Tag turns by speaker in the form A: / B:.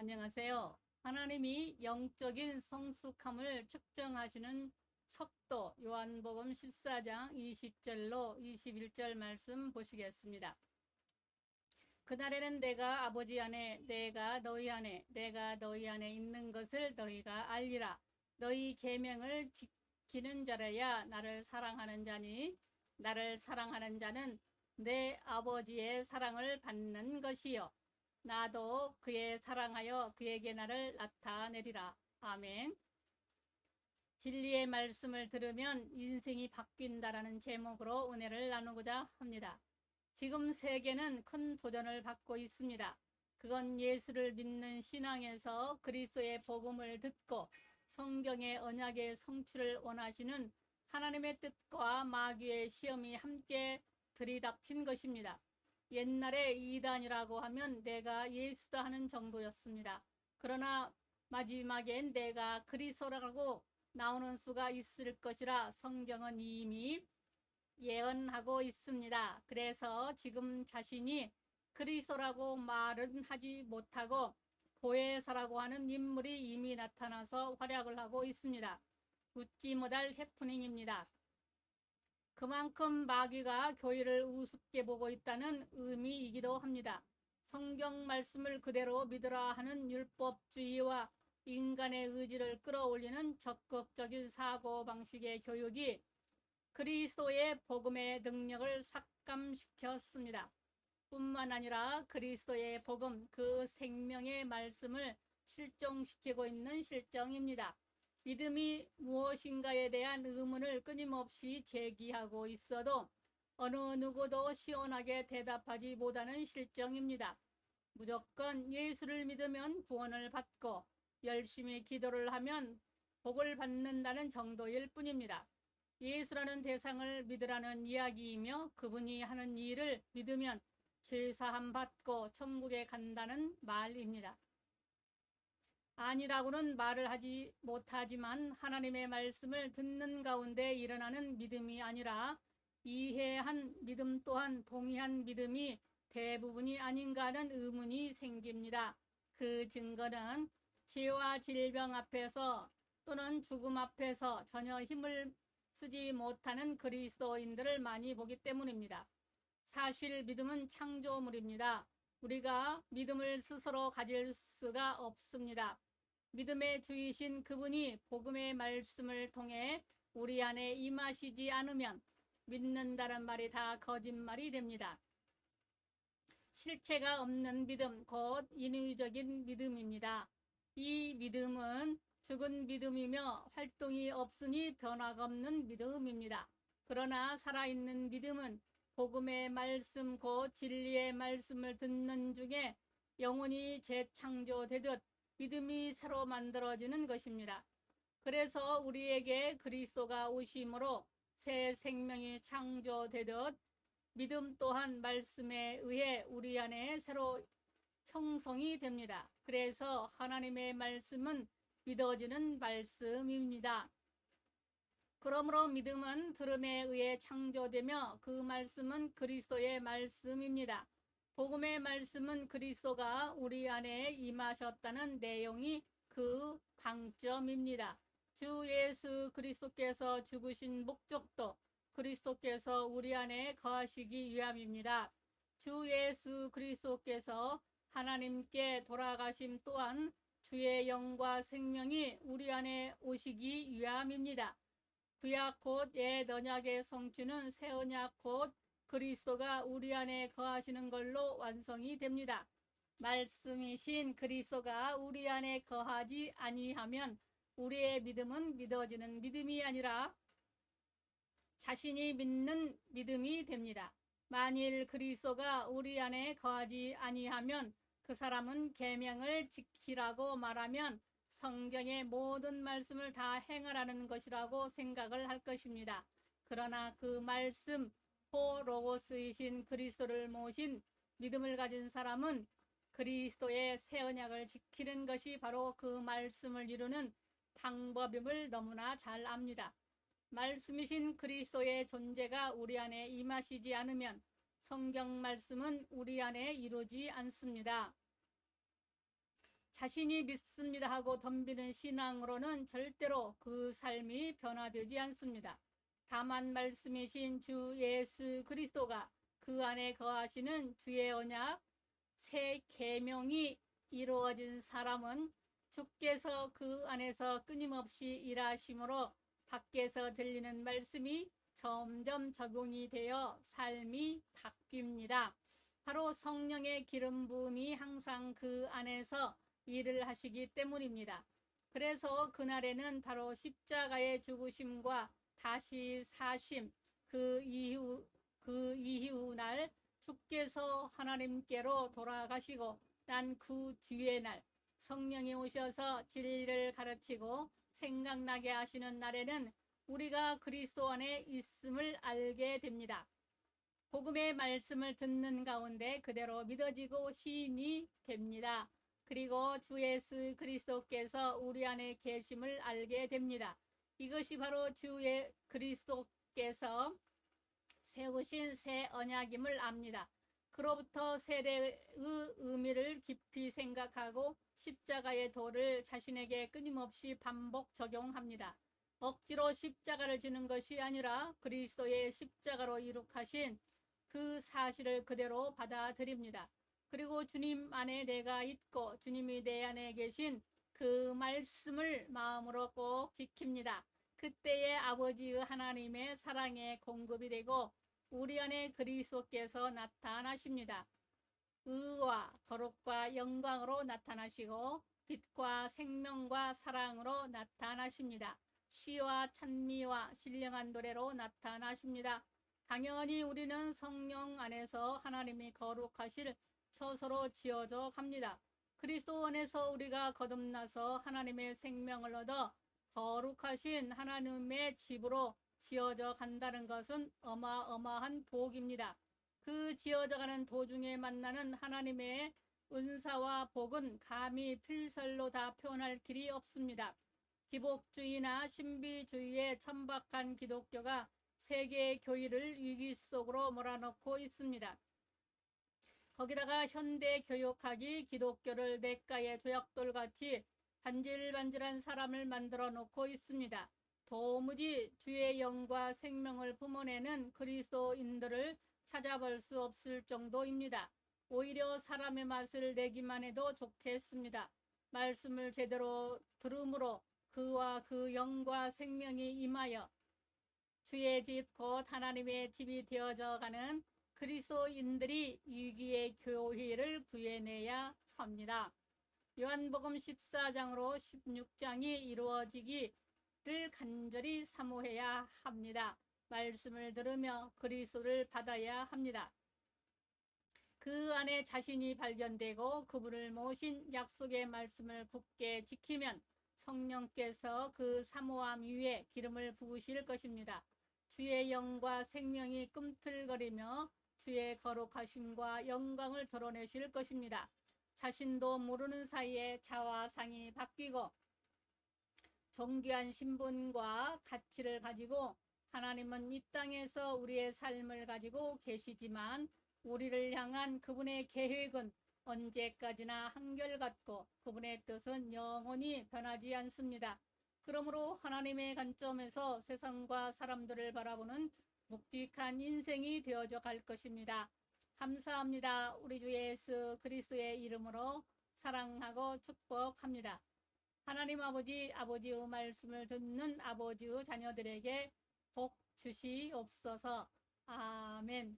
A: 안녕하세요. 하나님이 영적인 성숙함을 측정하시는 척도 요한복음 14장 20절로 21절 말씀 보시겠습니다. 그날에는 내가 아버지 안에 내가 너희 안에 내가 너희 안에 있는 것을 너희가 알리라. 너희 계명을 지키는 자라야 나를 사랑하는 자니 나를 사랑하는 자는 내 아버지의 사랑을 받는 것이요 나도 그의 사랑하여 그에게 나를 나타내리라. 아멘. 진리의 말씀을 들으면 인생이 바뀐다라는 제목으로 은혜를 나누고자 합니다. 지금 세계는 큰 도전을 받고 있습니다. 그건 예수를 믿는 신앙에서 그리스도의 복음을 듣고 성경의 언약의 성취를 원하시는 하나님의 뜻과 마귀의 시험이 함께 들이닥친 것입니다. 옛날에 이단이라고 하면 내가 예수다 하는 정도였습니다. 그러나 마지막엔 내가 그리스도라고 나오는 수가 있을 것이라 성경은 이미 예언하고 있습니다. 그래서 지금 자신이 그리스도라고 말은 하지 못하고 보혜사라고 하는 인물이 이미 나타나서 활약을 하고 있습니다. 웃지 못할 해프닝입니다. 그만큼 마귀가 교회를 우습게 보고 있다는 의미이기도 합니다. 성경 말씀을 그대로 믿으라 하는 율법주의와 인간의 의지를 끌어올리는 적극적인 사고방식의 교육이 그리스도의 복음의 능력을 삭감시켰습니다. 뿐만 아니라 그리스도의 복음, 그 생명의 말씀을 실종시키고 있는 실정입니다. 믿음이 무엇인가에 대한 의문을 끊임없이 제기하고 있어도 어느 누구도 시원하게 대답하지 못하는 실정입니다. 무조건 예수를 믿으면 구원을 받고 열심히 기도를 하면 복을 받는다는 정도일 뿐입니다. 예수라는 대상을 믿으라는 이야기이며 그분이 하는 일을 믿으면 죄사함 받고 천국에 간다는 말입니다. 아니라고는 말을 하지 못하지만 하나님의 말씀을 듣는 가운데 일어나는 믿음이 아니라 이해한 믿음 또한 동의한 믿음이 대부분이 아닌가 하는 의문이 생깁니다. 그 증거는 죄와 질병 앞에서 또는 죽음 앞에서 전혀 힘을 쓰지 못하는 그리스도인들을 많이 보기 때문입니다. 사실 믿음은 창조물입니다. 우리가 믿음을 스스로 가질 수가 없습니다. 믿음의 주이신 그분이 복음의 말씀을 통해 우리 안에 임하시지 않으면 믿는다는 말이 다 거짓말이 됩니다. 실체가 없는 믿음, 곧 인위적인 믿음입니다. 이 믿음은 죽은 믿음이며 활동이 없으니 변화가 없는 믿음입니다. 그러나 살아있는 믿음은 복음의 말씀 곧 진리의 말씀을 듣는 중에 영혼이 재창조되듯 믿음이 새로 만들어지는 것입니다. 그래서 우리에게 그리스도가 오심으로 새 생명이 창조되듯 믿음 또한 말씀에 의해 우리 안에 새로 형성이 됩니다. 그래서 하나님의 말씀은 믿어지는 말씀입니다. 그러므로 믿음은 들음에 의해 창조되며 그 말씀은 그리스도의 말씀입니다. 복음의 말씀은 그리스도가 우리 안에 임하셨다는 내용이 그 방점입니다. 주 예수 그리스도께서 죽으신 목적도 그리스도께서 우리 안에 거하시기 위함입니다. 주 예수 그리스도께서 하나님께 돌아가심 또한 주의 영과 생명이 우리 안에 오시기 위함입니다. 구약 곧 옛 언약의 성취는 새 언약 곧 그리스도가 우리 안에 거하시는 걸로 완성이 됩니다. 말씀이신 그리스도가 우리 안에 거하지 아니하면 우리의 믿음은 믿어지는 믿음이 아니라 자신이 믿는 믿음이 됩니다. 만일 그리스도가 우리 안에 거하지 아니하면 그 사람은 계명을 지키라고 말하면 성경의 모든 말씀을 다 행하라는 것이라고 생각을 할 것입니다. 그러나 그 말씀, 호로고스이신 그리스도를 모신 믿음을 가진 사람은 그리스도의 새 언약을 지키는 것이 바로 그 말씀을 이루는 방법임을 너무나 잘 압니다. 말씀이신 그리스도의 존재가 우리 안에 임하시지 않으면 성경 말씀은 우리 안에 이루지 않습니다. 자신이 믿습니다 하고 덤비는 신앙으로는 절대로 그 삶이 변화되지 않습니다. 다만 말씀이신 주 예수 그리스도가 그 안에 거하시는 주의 언약 새 계명이 이루어진 사람은 주께서 그 안에서 끊임없이 일하심으로 밖에서 들리는 말씀이 점점 적용이 되어 삶이 바뀝니다. 바로 성령의 기름 부음이 항상 그 안에서 일을 하시기 때문입니다. 그래서 그날에는 바로 십자가의 죽으심과 다시 사심, 그 이후 날 주께서 하나님께로 돌아가시고 난 그 뒤의 날 성령이 오셔서 진리를 가르치고 생각나게 하시는 날에는 우리가 그리스도 안에 있음을 알게 됩니다. 복음의 말씀을 듣는 가운데 그대로 믿어지고 시인이 됩니다. 그리고 주 예수 그리스도께서 우리 안에 계심을 알게 됩니다. 이것이 바로 주의 그리스도께서 세우신 새 언약임을 압니다. 그로부터 세례의 의미를 깊이 생각하고 십자가의 도를 자신에게 끊임없이 반복 적용합니다. 억지로 십자가를 지는 것이 아니라 그리스도의 십자가로 이룩하신 그 사실을 그대로 받아들입니다. 그리고 주님 안에 내가 있고 주님이 내 안에 계신 그 말씀을 마음으로 꼭 지킵니다. 그때에 아버지의 하나님의 사랑의 공급이 되고 우리 안에 그리스도께서 나타나십니다. 의와 거룩과 영광으로 나타나시고 빛과 생명과 사랑으로 나타나십니다. 시와 찬미와 신령한 노래로 나타나십니다. 당연히 우리는 성령 안에서 하나님이 거룩하실 처소로 지어져 갑니다. 그리스도 안에서 우리가 거듭나서 하나님의 생명을 얻어 거룩하신 하나님의 집으로 지어져 간다는 것은 어마어마한 복입니다. 그 지어져 가는 도중에 만나는 하나님의 은사와 복은 감히 필설로 다 표현할 길이 없습니다. 기복주의나 신비주의에 천박한 기독교가 세계 교회를 위기 속으로 몰아넣고 있습니다. 거기다가 현대 교육학이 기독교를 냇가의 조약돌같이 반질반질한 사람을 만들어 놓고 있습니다. 도무지 주의 영과 생명을 뿜어내는 그리스도인들을 찾아볼 수 없을 정도입니다. 오히려 사람의 맛을 내기만 해도 좋겠습니다. 말씀을 제대로 들음으로 그와 그 영과 생명이 임하여 주의 집 곧 하나님의 집이 되어져 가는 그리스도인들이 위기의 교회를 구해내야 합니다. 요한복음 14장으로 16장이 이루어지기를 간절히 사모해야 합니다. 말씀을 들으며 그리스도를 받아야 합니다. 그 안에 자신이 발견되고 그분을 모신 약속의 말씀을 굳게 지키면 성령께서 그 사모함 위에 기름을 부으실 것입니다. 주의 영과 생명이 꿈틀거리며 주의 거룩하심과 영광을 드러내실 것입니다. 자신도 모르는 사이에 자와 상이 바뀌고 존귀한 신분과 가치를 가지고 하나님은 이 땅에서 우리의 삶을 가지고 계시지만 우리를 향한 그분의 계획은 언제까지나 한결같고 그분의 뜻은 영원히 변하지 않습니다. 그러므로 하나님의 관점에서 세상과 사람들을 바라보는 묵직한 인생이 되어져 갈 것입니다. 감사합니다. 우리 주 예수 그리스도의 이름으로 사랑하고 축복합니다. 하나님 아버지의 말씀을 듣는 아버지의 자녀들에게 복 주시옵소서. 아멘.